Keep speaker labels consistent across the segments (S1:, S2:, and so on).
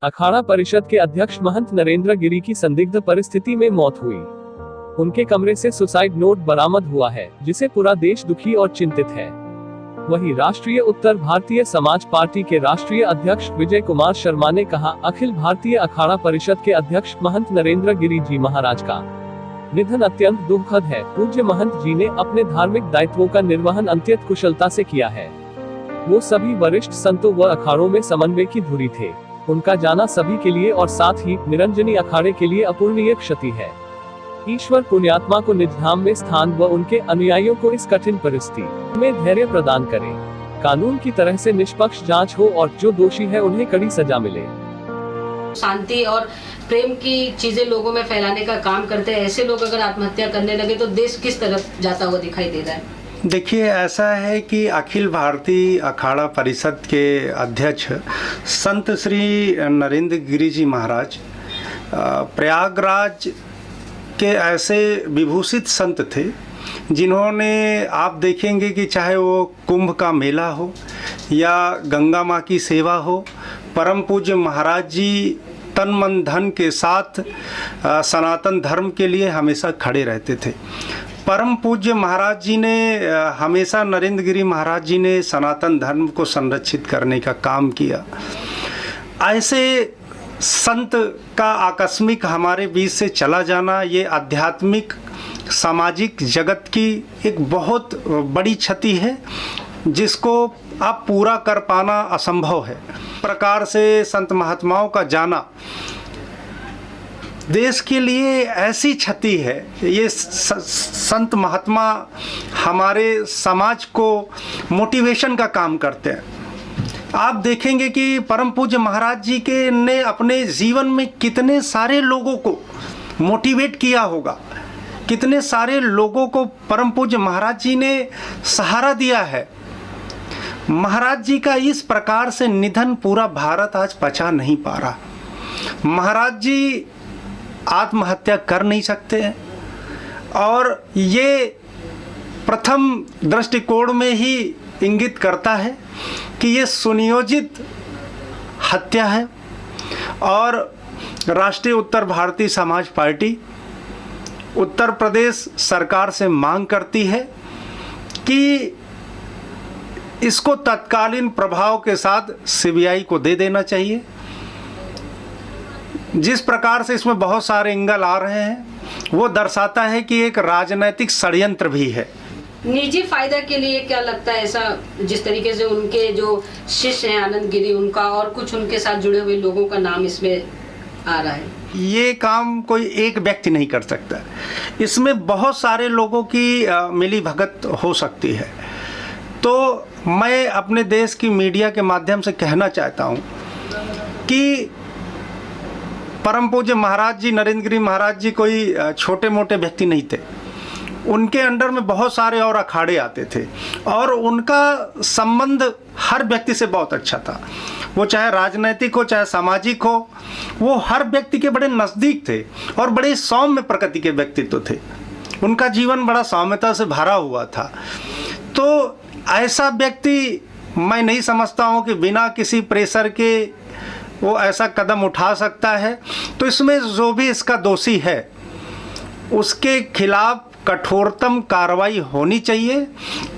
S1: अखाड़ा परिषद के अध्यक्ष महंत नरेंद्र गिरी की संदिग्ध परिस्थिति में मौत हुई। उनके कमरे से सुसाइड नोट बरामद हुआ है, जिसे पूरा देश दुखी और चिंतित है। वहीं राष्ट्रीय उत्तर भारतीय समाज पार्टी के राष्ट्रीय अध्यक्ष विजय कुमार शर्मा ने कहा, अखिल भारतीय अखाड़ा परिषद के अध्यक्ष महंत नरेंद्र गिरी जी महाराज का निधन अत्यंत दुखद है। पूज्य महंत जी ने अपने धार्मिक दायित्वों का निर्वहन अत्यंत कुशलता से किया है। वो सभी वरिष्ठ संतों व अखाड़ों में समन्वय की धुरी थे। उनका जाना सभी के लिए और साथ ही निरंजनी अखाड़े के लिए अपूरणीय क्षति है। ईश्वर पुण्यात्मा को निज धाम में स्थान व उनके अनुयायियों को इस कठिन परिस्थिति में धैर्य प्रदान करे। कानून की तरह से निष्पक्ष जांच हो और जो दोषी है उन्हें कड़ी सजा मिले।
S2: शांति और प्रेम की चीजें लोगों में फैलाने का काम करते हैं। ऐसे लोग अगर आत्महत्या करने लगे तो देश किस तरफ जाता हुआ दिखाई दे रहा है?
S3: देखिए, ऐसा है कि अखिल भारतीय अखाड़ा परिषद के अध्यक्ष संत श्री नरेंद्र गिरी जी महाराज प्रयागराज के ऐसे विभूषित संत थे जिन्होंने, आप देखेंगे कि चाहे वो कुंभ का मेला हो या गंगा माँ की सेवा हो, परम पूज्य महाराज जी तन मन धन के साथ सनातन धर्म के लिए हमेशा खड़े रहते थे। परम पूज्य महाराज जी ने हमेशा, नरेंद्र गिरी महाराज जी ने सनातन धर्म को संरक्षित करने का काम किया। ऐसे संत का आकस्मिक हमारे बीच से चला जाना, ये आध्यात्मिक सामाजिक जगत की एक बहुत बड़ी क्षति है, जिसको आप पूरा कर पाना असंभव है। प्रकार से संत महात्माओं का जाना देश के लिए ऐसी क्षति है। ये संत महात्मा हमारे समाज को मोटिवेशन का काम करते हैं। आप देखेंगे कि परम पूज्य महाराज जी के ने अपने जीवन में कितने सारे लोगों को मोटिवेट किया होगा, कितने सारे लोगों को परम पूज्य महाराज जी ने सहारा दिया है। महाराज जी का इस प्रकार से निधन पूरा भारत आज पचा नहीं पा रहा। महाराज जी आत्महत्या कर नहीं सकते हैं और ये प्रथम दृष्टिकोण में ही इंगित करता है कि ये सुनियोजित हत्या है। और राष्ट्रीय उत्तर भारतीय समाज पार्टी उत्तर प्रदेश सरकार से मांग करती है कि इसको तत्कालीन प्रभाव के साथ सीबीआई को दे देना चाहिए। जिस प्रकार से इसमें बहुत सारे एंगल आ रहे हैं, वो दर्शाता है कि एक राजनीतिक षड्यंत्र भी है।
S2: निजी फायदा के लिए क्या लगता है ऐसा, जिस तरीके से उनके जो शिष्य हैं आनंद गिरी, उनका और कुछ उनके साथ जुड़े हुए लोगों का नाम इसमें आ रहा है?
S3: ये काम कोई एक व्यक्ति नहीं कर सकता, इसमें बहुत सारे लोगों की मिली भगत हो सकती है। तो मैं अपने देश की मीडिया के माध्यम से कहना चाहता हूँ कि परम पूज्य महाराज जी, नरेंद्र गिरी महाराज जी कोई छोटे मोटे व्यक्ति नहीं थे। उनके अंडर में बहुत सारे और अखाड़े आते थे और उनका संबंध हर व्यक्ति से बहुत अच्छा था। वो चाहे राजनैतिक हो चाहे सामाजिक हो, वो हर व्यक्ति के बड़े नज़दीक थे और बड़े सौम्य प्रकृति के व्यक्तित्व थे। उनका जीवन बड़ा सौम्यता से भरा हुआ था। तो ऐसा व्यक्ति मैं नहीं समझता हूँ कि बिना किसी प्रेशर के वो ऐसा कदम उठा सकता है। तो इसमें जो भी इसका दोषी है उसके खिलाफ कठोरतम कार्रवाई होनी चाहिए।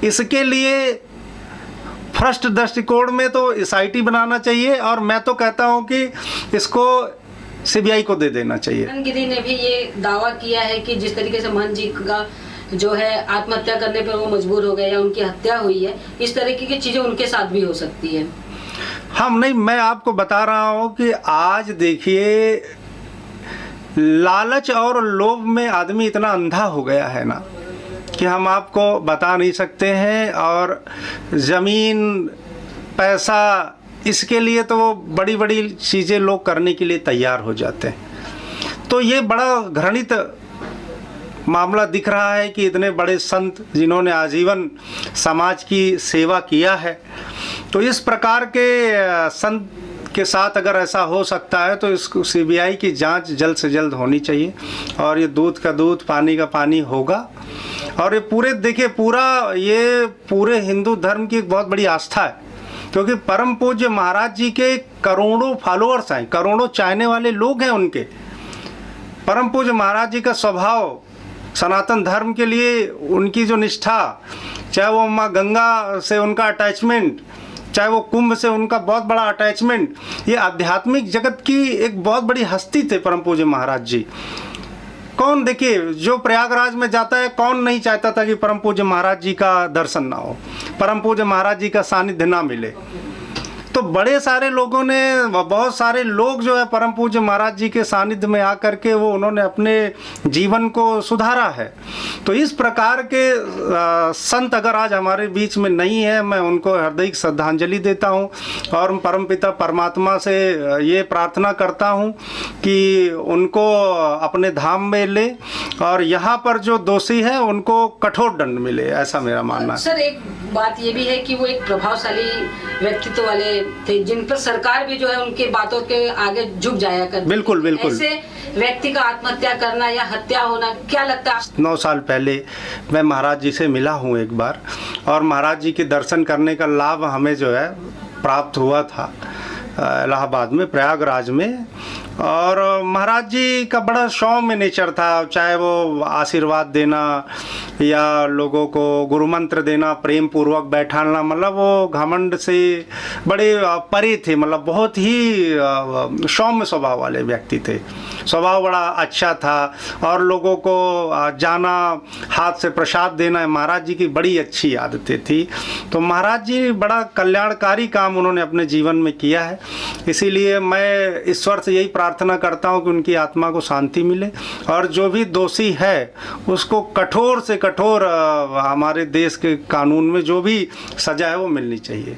S3: इसके लिए फर्स्ट दृष्टिकोण में तो एसआईटी बनाना चाहिए और मैं तो कहता हूं कि इसको सीबीआई को दे देना चाहिए।
S2: आनंद गिरी ने भी ये दावा किया है कि जिस तरीके से महंत जी का जो है आत्महत्या करने पर वो मजबूर हो गए या उनकी हत्या हुई है, इस तरीके की चीजें उनके साथ भी हो सकती है।
S3: हम नहीं, मैं आपको बता रहा हूं कि आज देखिए, लालच और लोभ में आदमी इतना अंधा हो गया है ना कि हम आपको बता नहीं सकते हैं। और ज़मीन, पैसा, इसके लिए तो वो बड़ी बड़ी चीज़ें लोग करने के लिए तैयार हो जाते हैं। तो ये बड़ा घृणित मामला दिख रहा है कि इतने बड़े संत जिन्होंने आजीवन समाज की सेवा किया है, तो इस प्रकार के संत के साथ अगर ऐसा हो सकता है तो इसको सीबीआई की जांच जल्द से जल्द होनी चाहिए और ये दूध का दूध पानी का पानी होगा। और ये पूरे, देखिए, पूरे हिंदू धर्म की एक बहुत बड़ी आस्था है। क्योंकि परम पूज्य महाराज जी के करोड़ों फॉलोअर्स हैं, करोड़ों चाहने वाले लोग हैं उनके। परम पूज्य महाराज जी का स्वभाव, सनातन धर्म के लिए उनकी जो निष्ठा, चाहे वो माँ गंगा से उनका अटैचमेंट, चाहे वो कुंभ से उनका बहुत बड़ा अटैचमेंट, ये आध्यात्मिक जगत की एक बहुत बड़ी हस्ती थे परम पूज्य महाराज जी। कौन, देखिए, जो प्रयागराज में जाता है कौन नहीं चाहता था कि परम पूज्य महाराज जी का दर्शन ना हो, परम पूज्य महाराज जी का सानिध्य ना मिले। तो बड़े सारे लोगों ने, बहुत सारे लोग जो है परम पूज्य महाराज जी के सानिध्य में आकर के वो उन्होंने अपने जीवन को सुधारा है। तो इस प्रकार के संत अगर आज हमारे बीच में नहीं है, मैं उनको हृदय की श्रद्धांजलि देता हूँ और परमपिता परमात्मा से ये प्रार्थना करता हूँ कि उनको अपने धाम में ले और यहाँ पर जो दोषी है उनको कठोर दंड मिले, ऐसा मेरा मानना है।
S2: सर, एक बात ये भी है कि वो एक प्रभावशाली व्यक्तित्व वाले थे, जिन पर सरकार भी जो है उनके बातों के आगे झुक जाया करती।
S3: बिल्कुल बिल्कुल।
S2: ऐसे व्यक्ति का आत्महत्या करना या हत्या होना, क्या लगता है?
S3: 9 साल पहले मैं महाराज जी से मिला हूँ एक बार, और महाराज जी के दर्शन करने का लाभ हमें जो है प्राप्त हुआ था इलाहाबाद में, प्रयागराज में। और महाराज जी का बड़ा सौम्य नेचर था, चाहे वो आशीर्वाद देना या लोगों को गुरु मंत्र देना, प्रेम पूर्वक बैठाना, मतलब वो घमंड से बड़े परे थे, मतलब बहुत ही सौम्य स्वभाव वाले व्यक्ति थे। स्वभाव बड़ा अच्छा था और लोगों को जाना, हाथ से प्रसाद देना, महाराज जी की बड़ी अच्छी आदतें थी। तो महाराज जी बड़ा कल्याणकारी काम उन्होंने अपने जीवन में किया है। इसीलिए मैं ईश्वर से यही प्रार्थना करता हूँ कि उनकी आत्मा को शांति मिले और जो भी दोषी है उसको कठोर से कठोर हमारे देश के कानून में जो भी सजा है वो मिलनी चाहिए।